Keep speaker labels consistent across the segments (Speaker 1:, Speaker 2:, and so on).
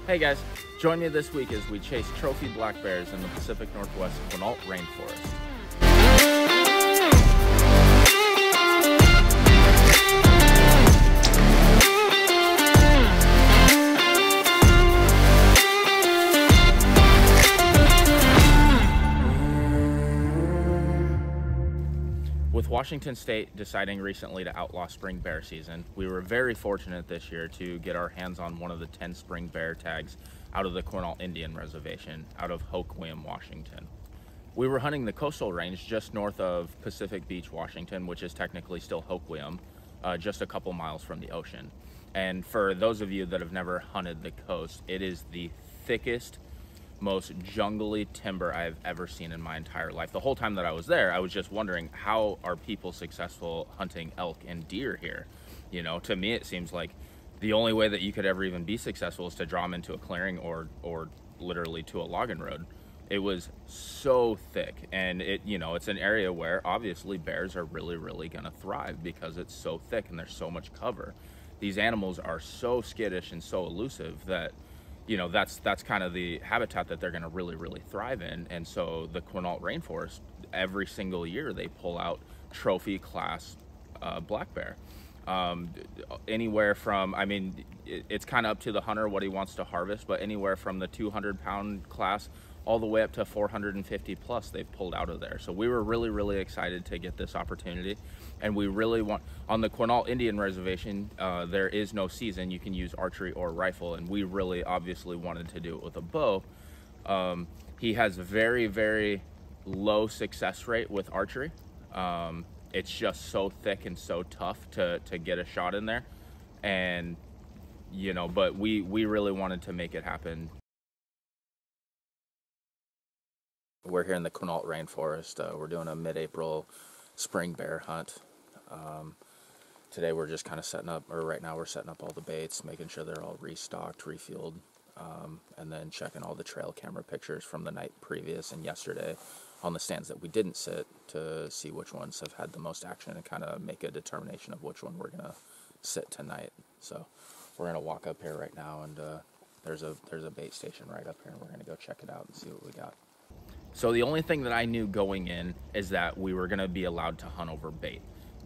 Speaker 1: Hey guys, join me this week as we chase trophy black bears in the Pacific Northwest Quinault rainforest. With Washington State deciding recently to outlaw spring bear season, we were very fortunate this year to get our hands on one of the 10 spring bear tags out of the Quinault Indian Reservation out of Hoquiam, Washington. We were hunting the coastal range just north of Pacific Beach, Washington, which is technically still Hoquiam, just a couple miles from the ocean. And for those of you that have never hunted the coast, it is the thickest, most jungly timber I have ever seen in my entire life. The whole time that I was there, I was just wondering, how are people successful hunting elk and deer here? You know, to me it seems like the only way that you could ever even be successful is to draw them into a clearing or literally to a logging road. It was so thick, and it's an area where obviously bears are really gonna thrive because it's so thick and there's so much cover. These animals are so skittish and so elusive that that's kind of the habitat that they're going to really thrive in. And so the Quinault rainforest, every single year they pull out trophy class black bear. Anywhere from, it's kind of up to the hunter what he wants to harvest, but anywhere from the 200-pound class all the way up to 450 plus they've pulled out of there. So we were really excited to get this opportunity, and we really want, on the Quinault Indian Reservation, there is no season. You can use archery or rifle, and we really obviously wanted to do it with a bow. He has a very low success rate with archery. It's just so thick and so tough to get a shot in there, and but we really wanted to make it happen. We're here in the Quinault rainforest. We're doing a mid-April spring bear hunt. Today we're just kind of setting up, or right now we're setting up all the baits, making sure they're all restocked, refueled, and then checking all the trail camera pictures from the night previous and yesterday on the stands that we didn't sit to see which ones have had the most action and kind of make a determination of which one we're going to sit tonight. So we're going to walk up here right now, and there's a bait station right up here, and we're going to go check it out and see what we got. So the only thing that I knew going in is that we were going to be allowed to hunt over bait.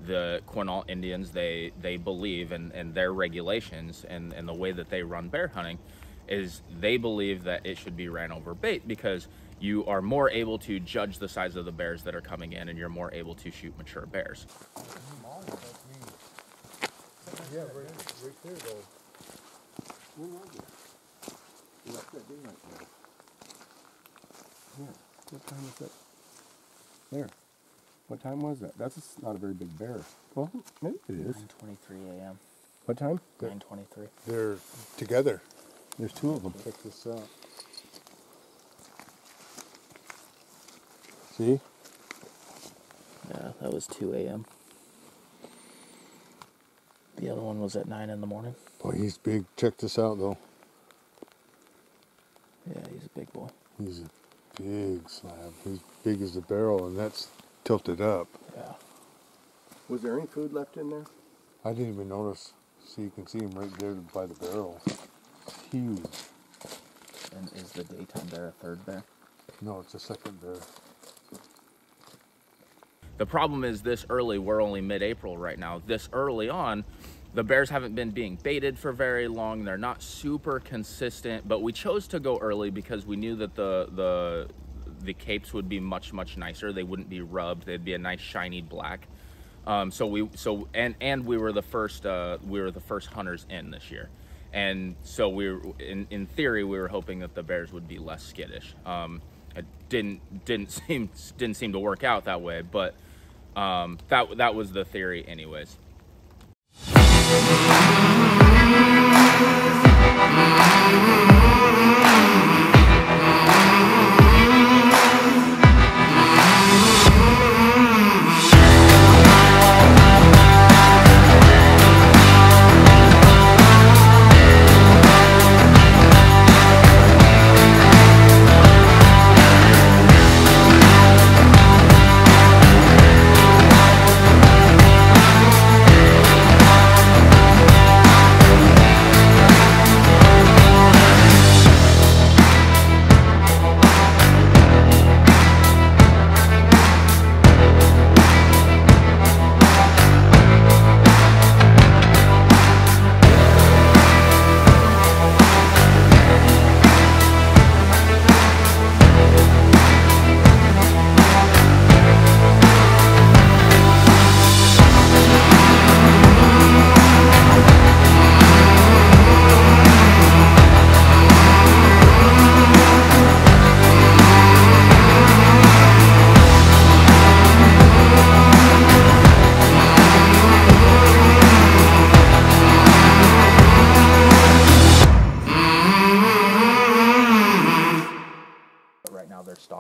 Speaker 1: The Quinault Indians, they believe, and their regulations and the way that they run bear hunting is they believe that it should be ran over bait because you are more able to judge the size of the bears that are coming in, and you're more able to shoot mature bears.
Speaker 2: Yeah, right there though. Where are you? Left that daylight there. Yeah. What time was that? There. What time was that? That's not a very big bear. Well, maybe it is.
Speaker 1: 9:23 a.m.
Speaker 2: What time?
Speaker 1: 9:23.
Speaker 3: They're together.
Speaker 2: There's two of them. Check this out. See?
Speaker 1: Yeah, that was 2 a.m. The other one was at 9 in the morning.
Speaker 3: Boy, he's big. Check this out, though.
Speaker 1: Yeah, he's a big boy.
Speaker 3: He's a big slab. He's big as a barrel, and that's tilted up.
Speaker 1: Yeah.
Speaker 2: Was there any food left in there?
Speaker 3: I didn't even notice. See, you can see him right there by the barrel. Huge.
Speaker 1: And is the daytime bear a third bear?
Speaker 3: No, it's a second bear.
Speaker 1: The problem is this early, we're only mid-April right now. This early on, the bears haven't been being baited for very long. They're not super consistent, but we chose to go early because we knew that the capes would be much nicer. They wouldn't be rubbed. They'd be a nice shiny black. So we were the first hunters in this year, and so we were, in theory, we were hoping that the bears would be less skittish. It didn't seem to work out that way, but that was the theory anyways.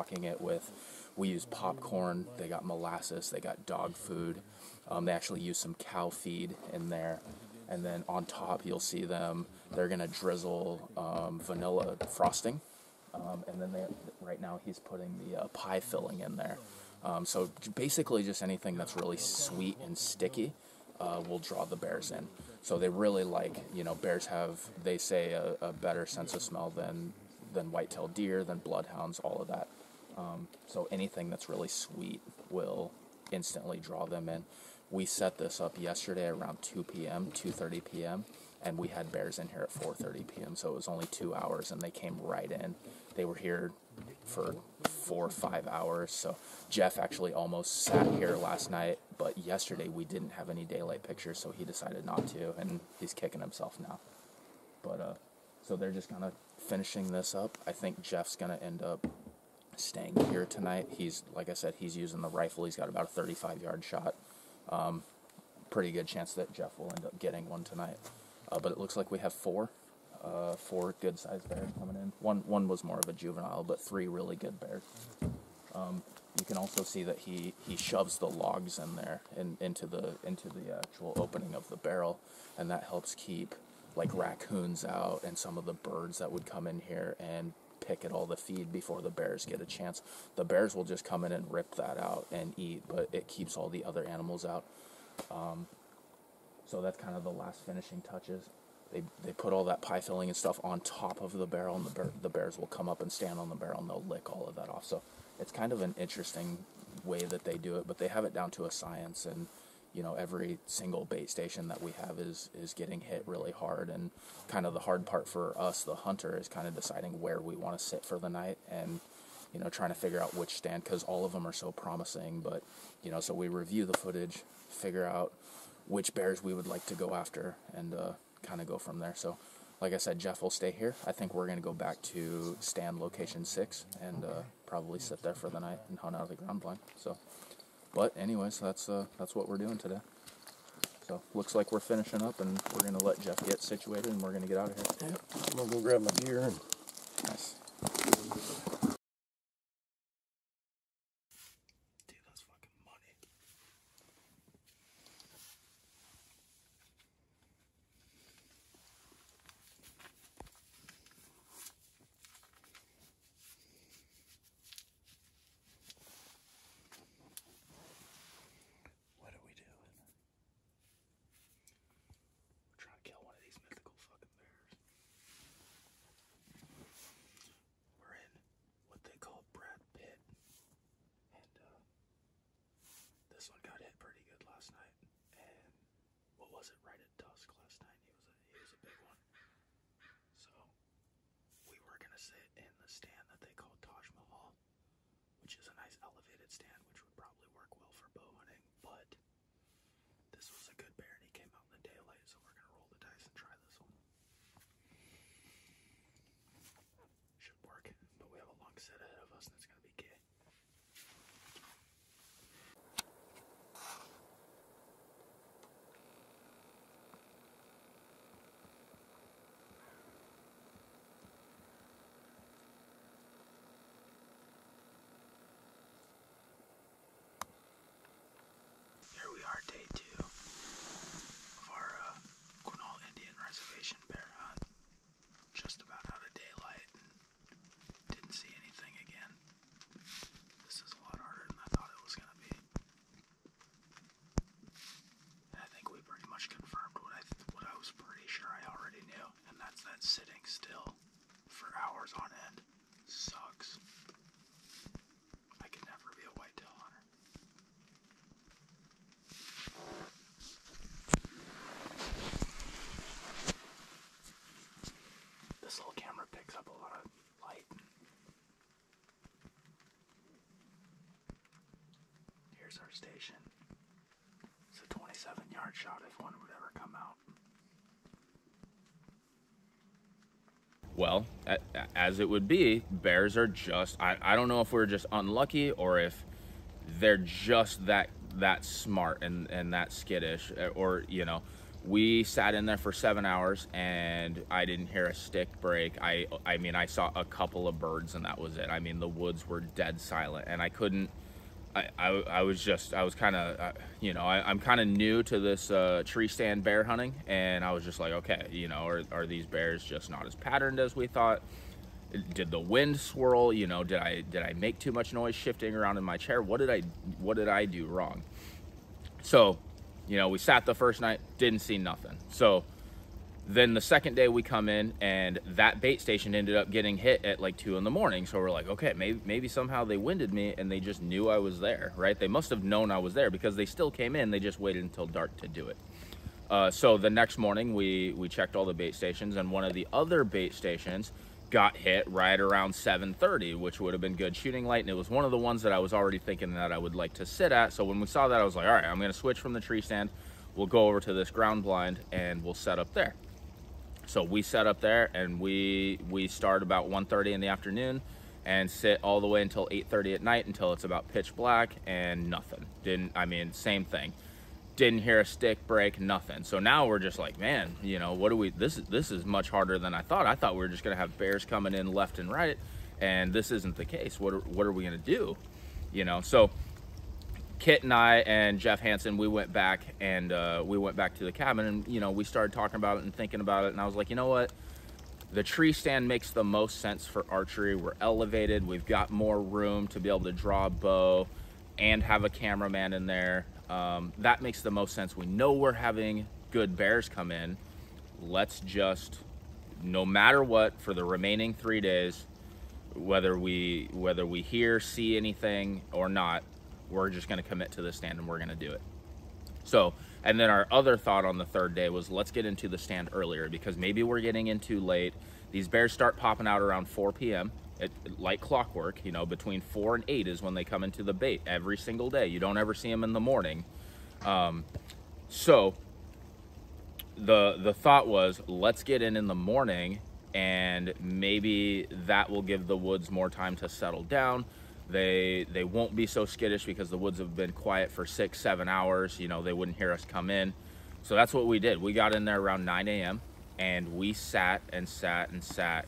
Speaker 1: stocking it with, we use popcorn, they got molasses, they got dog food. They actually use some cow feed in there. And then on top, you'll see they're going to drizzle vanilla frosting. And then right now he's putting the pie filling in there. So basically just anything that's really sweet and sticky will draw the bears in. So they really like, bears have, they say, a better sense of smell than white-tailed deer, than bloodhounds, all of that. So anything that's really sweet will instantly draw them in. We set this up yesterday around 2 p.m., 2:30 p.m., and we had bears in here at 4:30 p.m., so it was only 2 hours, and they came right in. They were here for 4 or 5 hours, so Jeff actually almost sat here last night, but yesterday we didn't have any daylight pictures, so he decided not to, and he's kicking himself now. But, so they're just kind of finishing this up. I think Jeff's going to end up staying here tonight. He's, like I said, he's using the rifle. He's got about a 35-yard shot. Pretty good chance that Jeff will end up getting one tonight. But it looks like we have four good-sized bears coming in. One was more of a juvenile, but 3 really good bears. You can also see that he shoves the logs in there into the actual opening of the barrel, and that helps keep like raccoons out and some of the birds that would come in here and pick at all the feed before the bears get a chance. The bears will just come in and rip that out and eat, but it keeps all the other animals out. So that's kind of the last finishing touches. They put all that pie filling and stuff on top of the barrel, and the bears will come up and stand on the barrel, and they'll lick all of that off. So it's kind of an interesting way that they do it, but they have it down to a science, and every single bait station that we have is getting hit really hard, and kind of the hard part for us, the hunter, is kind of deciding where we want to sit for the night, and trying to figure out which stand, because all of them are so promising. But so we review the footage, figure out which bears we would like to go after, and kind of go from there. So like I said, Jeff will stay here. I think we're going to go back to stand location 6 and probably sit there for the night and hunt out of the ground blind. So, but anyways, that's what we're doing today. So looks like we're finishing up, and we're going to let Jeff get situated, and we're going to get out of here.
Speaker 2: Yep. I'm going to go grab my gear. And
Speaker 1: Nice. Dude, that's fucking money. What are we doing? We're trying to kill one of these mythical fucking bears. We're in what they call Brad Pitt, and this one got hit pretty good last night. And what was it? Right at dusk last night. He was a big one. So we were gonna sit in the stand that they call Taj Mahal, which is a nice elevated stand, which would probably work well for bow hunting. But this was a good bear, and he came out in the daylight, so we're gonna roll the dice and try this one. Should work, but we have a long set ahead of us, and it's gonna be gay. Here we are, day 2 of our Quinault Indian Reservation bear hunt. Just about out of daylight, and didn't see anything again. This is a lot harder than I thought it was going to be. And I think we pretty much confirmed what I was pretty sure I already knew, and that's that sitting still for hours on end sucks. I could never be a whitetail hunter. This little camera picks up a lot of light. Here's our station. It's a 27-yard shot if one would ever come out. Well, as it would be, bears are just, I don't know if we're just unlucky or if they're just that smart and that skittish, or We sat in there for 7 hours and I didn't hear a stick break. I mean, I saw a couple of birds and that was it. I mean, the woods were dead silent and I couldn't, I was kind of, you know, I'm kind of new to this tree stand bear hunting, and I was just like, okay, you know, are these bears just not as patterned as we thought? Did the wind swirl? You know, did I make too much noise shifting around in my chair? What did I do wrong? So, you know, we sat the first night, didn't see nothing. So then the second day we come in and that bait station ended up getting hit at like 2 in the morning. So we're like, okay, maybe somehow they winded me and they just knew I was there, right? They must have known I was there because they still came in. They just waited until dark to do it. So the next morning we checked all the bait stations, and one of the other bait stations got hit right around 7:30, which would have been good shooting light. And it was one of the ones that I was already thinking that I would like to sit at. So when we saw that, I was like, all right, I'm going to switch from the tree stand. We'll go over to this ground blind and we'll set up there. So we set up there and we start about 1:30 in the afternoon and sit all the way until 8:30 at night until it's about pitch black, and nothing. I mean, same thing. Didn't hear a stick break, nothing. So now we're just like, man, you know, this is much harder than I thought. I thought we were just gonna have bears coming in left and right, and this isn't the case. What are we gonna do? You know, so Kit and I and Jeff Hansen, we went back to the cabin, and you know, we started talking about it and thinking about it, and I was like, you know what, the tree stand makes the most sense for archery. We're elevated, we've got more room to be able to draw a bow and have a cameraman in there. That makes the most sense. We know we're having good bears come in. Let's just, no matter what, for the remaining 3 days, whether we see anything or not, we're just going to commit to the stand and we're going to do it. So, and then our other thought on the third day was, let's get into the stand earlier, because maybe we're getting in too late. These bears start popping out around 4 p.m. Like clockwork, you know, between 4 and 8 is when they come into the bait every single day. You don't ever see them in the morning. So the thought was, let's get in the morning, and maybe that will give the woods more time to settle down. They won't be so skittish because the woods have been quiet for 6-7 hours. You know, they wouldn't hear us come in. So that's what we did. We got in there around 9 a.m. and we sat and sat and sat.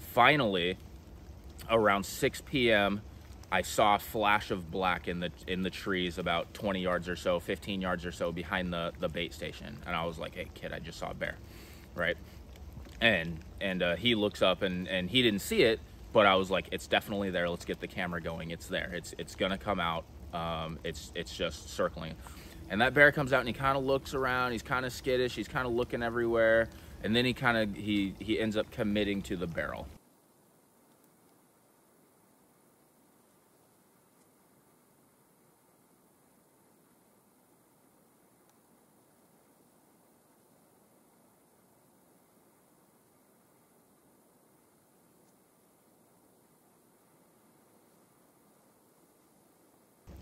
Speaker 1: Finally, around 6 p.m., I saw a flash of black in the trees about 20 yards or so, 15 yards or so behind the bait station. And I was like, hey, kid, I just saw a bear, right? And he looks up and he didn't see it, but I was like, it's definitely there. Let's get the camera going. It's there. It's going to come out. It's just circling. And that bear comes out and he kind of looks around. He's kind of skittish. He's kind of looking everywhere. And then he ends up committing to the barrel.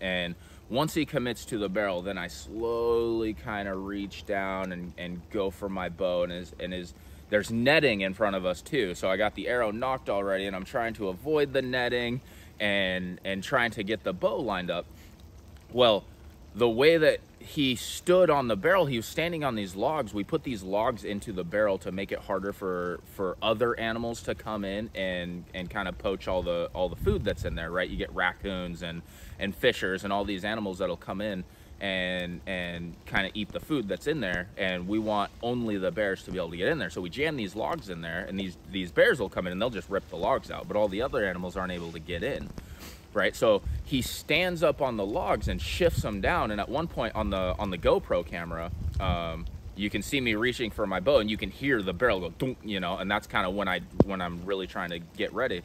Speaker 1: And once he commits to the barrel, then I slowly kind of reach down and go for my bow, and there's netting in front of us too. So I got the arrow knocked already, and I'm trying to avoid the netting and trying to get the bow lined up. Well, the way that he stood on the barrel, he was standing on these logs. We put these logs into the barrel to make it harder for other animals to come in and kind of poach all the food that's in there, right? You get raccoons and fishers and all these animals that'll come in and kind of eat the food that's in there, and we want only the bears to be able to get in there. So we jam these logs in there, and these bears will come in and they'll just rip the logs out, but all the other animals aren't able to get in. Right, so he stands up on the logs and shifts them down, and at one point on the GoPro camera, you can see me reaching for my bow, and you can hear the barrel go dunk, you know, and that's kind of when I'm really trying to get ready.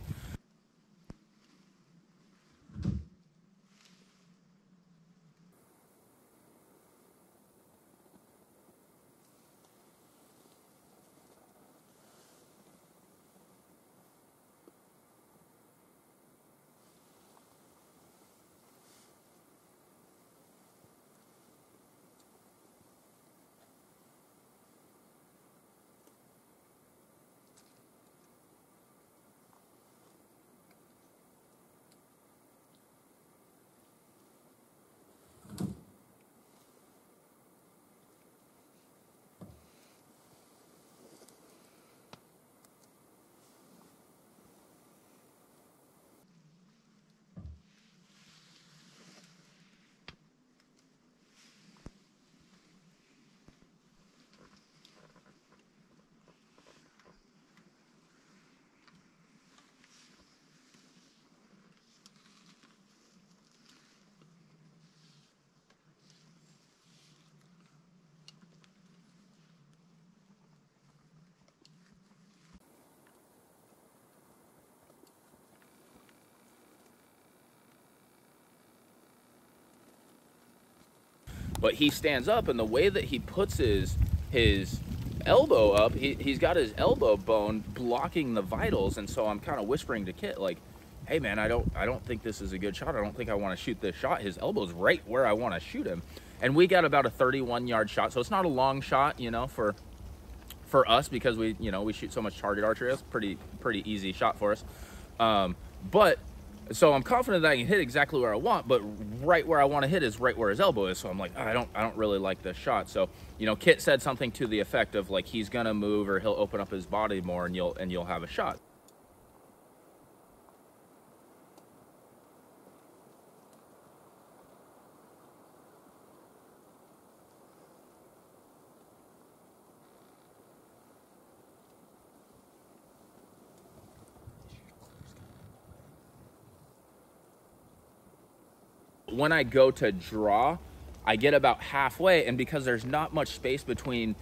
Speaker 1: But he stands up, and the way that he puts his elbow up, he's got his elbow bone blocking the vitals. And so I'm kind of whispering to Kit, like, hey man, I don't think this is a good shot. I don't think I want to shoot this shot. His elbow's right where I want to shoot him. And we got about a 31-yard shot, so it's not a long shot, you know, for us, because we shoot so much target archery. It's pretty easy shot for us. But so I'm confident that I can hit exactly where I want, but right where I want to hit is right where his elbow is. So I'm like, I don't really like this shot. So, you know, Kit said something to the effect of like, he's gonna move or he'll open up his body more and you'll have a shot. When I go to draw, I get about halfway, and because there's not much space between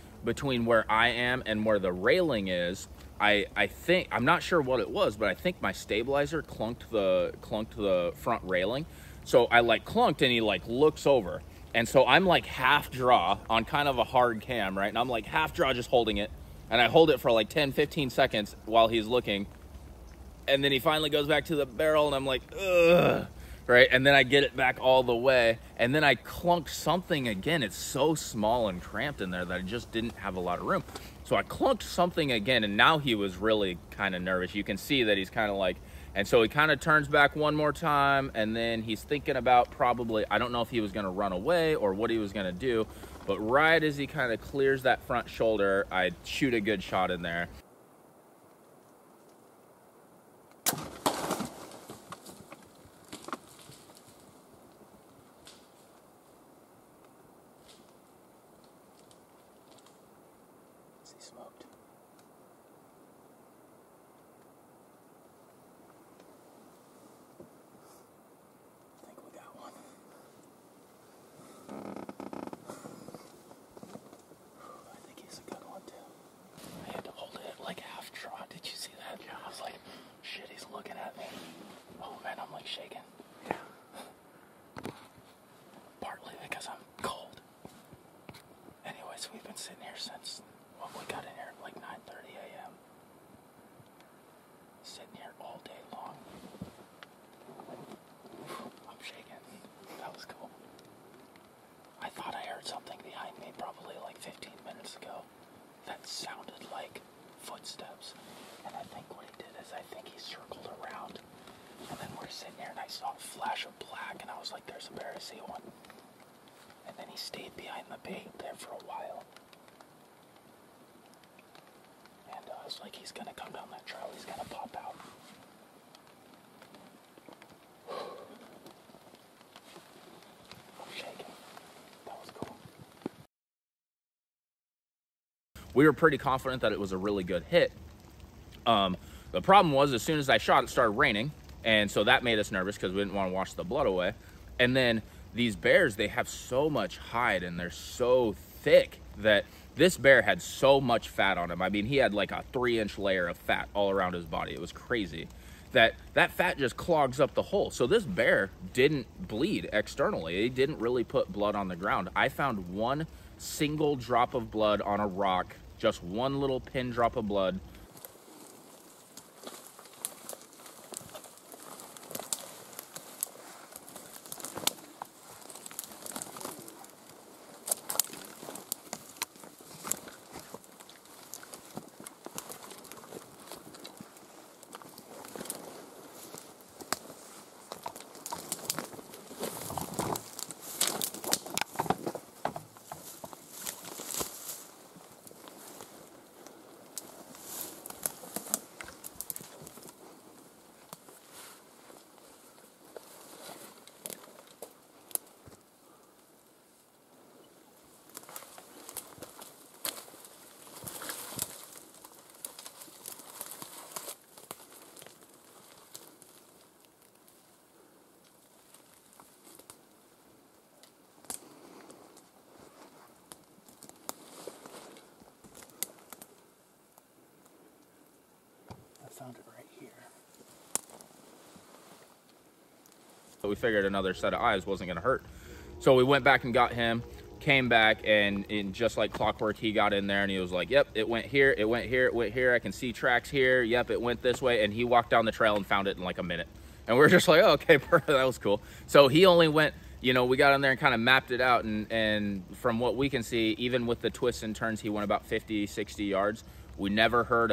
Speaker 1: where I am and where the railing is, I think, I'm not sure what it was, but I think my stabilizer clunked the front railing. So I like clunked, and he like looks over, and so I'm like half draw on kind of a hard cam, right? And I'm like half draw just holding it, and I hold it for like 10-15 seconds while he's looking, and then he finally goes back to the barrel, and I'm like, ugh. Right, and then I get it back all the way, and then I clunk something again. It's so small and cramped in there that I just didn't have a lot of room. So I clunked something again, and now he was really kind of nervous. You can see that he's kind of like, and so he kind of turns back one more time, and then he's thinking about probably, I don't know if he was going to run away or what he was going to do, but right as he kind of clears that front shoulder, I shoot a good shot in there. Smoked. I think we got one. I think he's a good one too. I had to hold it like half draw. Did you see that? Yeah. I was like, shit, he's looking at me. Oh man, I'm like shaking. Yeah. Partly because I'm cold. Anyways, we've been sitting here since, well, we got in here at like 9:30 a.m. Sitting here all day long. I'm shaking. That was cool. I thought I heard something behind me probably like 15 minutes ago that sounded like footsteps. And I think what he did is I think he circled around. And then we're sitting here and I saw a flash of black and I was like, there's a bear, I see one. And then he stayed behind the bait there for a while. And I was like, he's gonna come down that trail, he's gonna pop out. I'm shaking. That was cool. We were pretty confident that it was a really good hit. The problem was, as soon as I shot, it started raining, and so that made us nervous because we didn't want to wash the blood away. And then these bears, they have so much hide and they're so thick that this bear had so much fat on him. I mean, he had like a 3-inch layer of fat all around his body. It was crazy. That fat just clogs up the hole. So this bear didn't bleed externally. It didn't really put blood on the ground. I found one single drop of blood on a rock, just one little pin drop of blood. Found it right here. So we figured another set of eyes wasn't going to hurt. So we went back and got him. came back, and just like clockwork, he got in there and he was like, yep, it went here, it went here, it went here, I can see tracks here, yep, it went this way. And he walked down the trail and found it in like a minute. And we're just like, oh, okay, that was cool. So he only went, you know, we got in there and kind of mapped it out, and from what we can see, even with the twists and turns, he went about 50, 60 yards. We never heard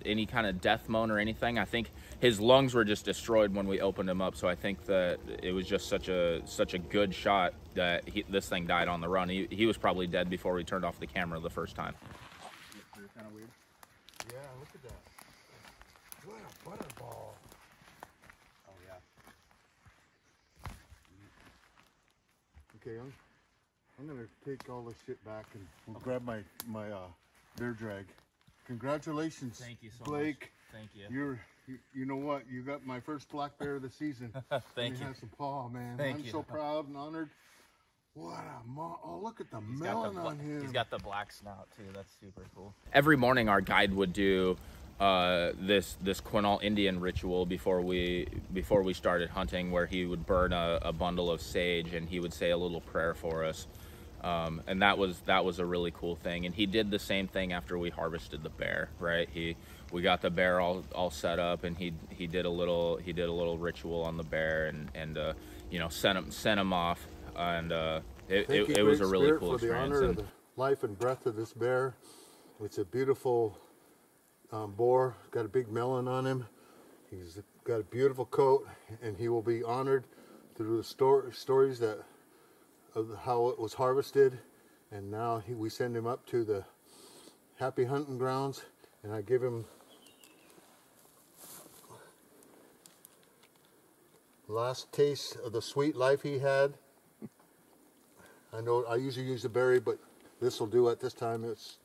Speaker 1: any kind of death moan or anything. I think his lungs were just destroyed when we opened him up, so I think that it was just such a good shot that this thing died on the run. He was probably dead before we turned off the camera the first time.
Speaker 2: Kind of weird. Yeah, look at that. What a butterball. Oh yeah. Okay, I'm gonna take all this shit back and we'll grab my bear drag. Congratulations,
Speaker 1: Thank you so
Speaker 2: Blake.
Speaker 1: much. Thank you.
Speaker 2: You know what? You got my first black bear of the season.
Speaker 1: Thank you.
Speaker 2: Have some paw, man.
Speaker 1: Thank
Speaker 2: I'm
Speaker 1: you.
Speaker 2: so proud and honored. What a oh, look at the melon on him.
Speaker 1: He's got the black snout too. That's super cool. Every morning our guide would do this Quinault Indian ritual before we started hunting, where he would burn a bundle of sage and he would say a little prayer for us. And that was a really cool thing. And he did the same thing after we harvested the bear, right? We got the bear all set up, and he did a little ritual on the bear, and you know, sent him off, and it was a really cool experience.
Speaker 2: For the honor of the life and breath of this bear. It's a beautiful boar. Got a big melon on him. He's got a beautiful coat, and he will be honored through the stories that of how it was harvested. And now we send him up to the happy hunting grounds, and I give him last taste of the sweet life he had. I know I usually use the berry, but this will do at this time. It's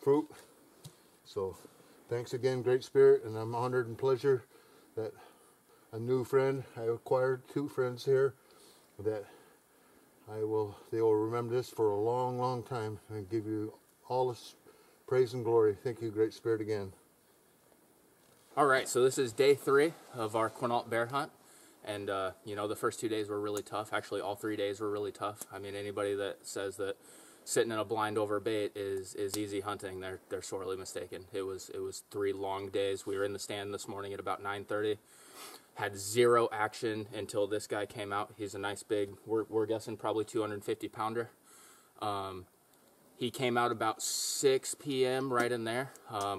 Speaker 2: fruit. So thanks again, Great Spirit, and I'm honored and pleasure that a new friend, I acquired 2 friends here, that they will remember this for a long, long time, and give you all this praise and glory. Thank you, Great Spirit, again.
Speaker 1: All right, so this is day 3 of our Quinault bear hunt, and you know, the first 2 days were really tough. Actually, all 3 days were really tough. I mean, anybody that says that sitting in a blind over bait is easy hunting, they're sorely mistaken. It was 3 long days. We were in the stand this morning at about 9:30. Had 0 action until this guy came out. He's a nice big, we're guessing probably 250 pounder. He came out about 6 p.m. right in there.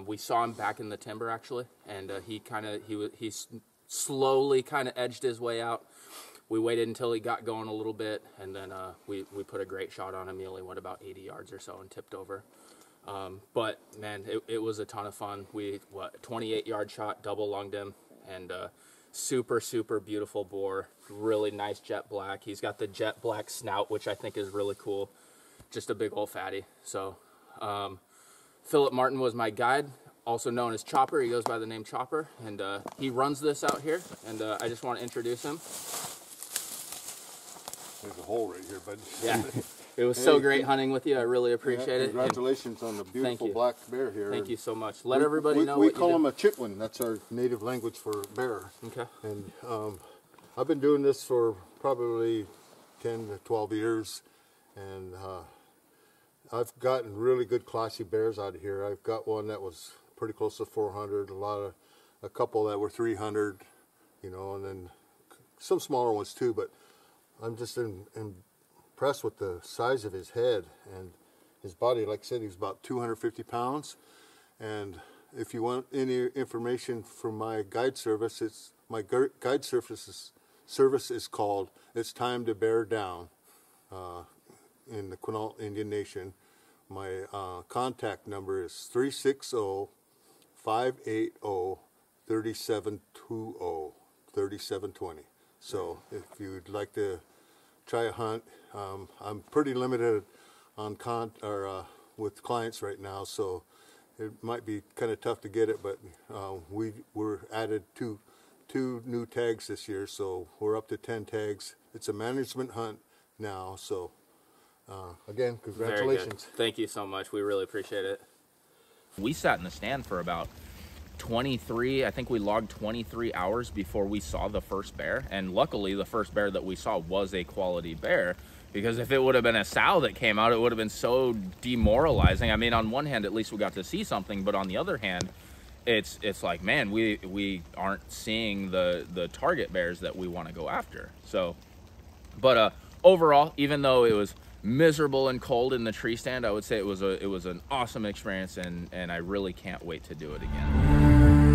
Speaker 1: We saw him back in the timber actually, and he slowly kind of edged his way out. We waited until he got going a little bit, and then we put a great shot on him. He only went about 80 yards or so and tipped over. But man, it was a ton of fun. 28-yard shot, double lunged him, and super, super beautiful boar. Really nice jet black. He's got the jet black snout, which I think is really cool. Just a big old fatty. So Philip Martin was my guide, also known as Chopper. He goes by the name Chopper, and he runs this out here, and I just want to introduce him.
Speaker 2: There's a hole right here, bud.
Speaker 1: Yeah. It was so great hunting with you. I really appreciate it.
Speaker 2: Congratulations on the beautiful black bear here.
Speaker 1: Thank you so much. Let everybody know
Speaker 2: we call him a chitlin. That's our native language for bear.
Speaker 1: Okay.
Speaker 2: And I've been doing this for probably 10 to 12 years, and I've gotten really good classy bears out of here. I've got one that was pretty close to 400, a couple that were 300, you know, and then some smaller ones too, but I'm just impressed with the size of his head and his body. Like I said, he's about 250 pounds. And if you want any information from my guide service, my guide service is called It's Time to Bear Down in the Quinault Indian Nation. My contact number is 360-580-3720, 3720. So if you'd like to try a hunt, I'm pretty limited on with clients right now, so it might be kind of tough to get it. But we're added two new tags this year, so we're up to 10 tags. It's a management hunt now, so again, congratulations.
Speaker 1: Thank you so much. We really appreciate it. We sat in the stand for about I think we logged 23 hours before we saw the first bear. And luckily the first bear that we saw was a quality bear, because if it would have been a sow that came out, it would have been so demoralizing. I mean, on one hand, at least we got to see something, but on the other hand, it's like, man, we aren't seeing the target bears that we want to go after. So, but overall, even though it was miserable and cold in the tree stand, I would say it was an awesome experience, and I really can't wait to do it again.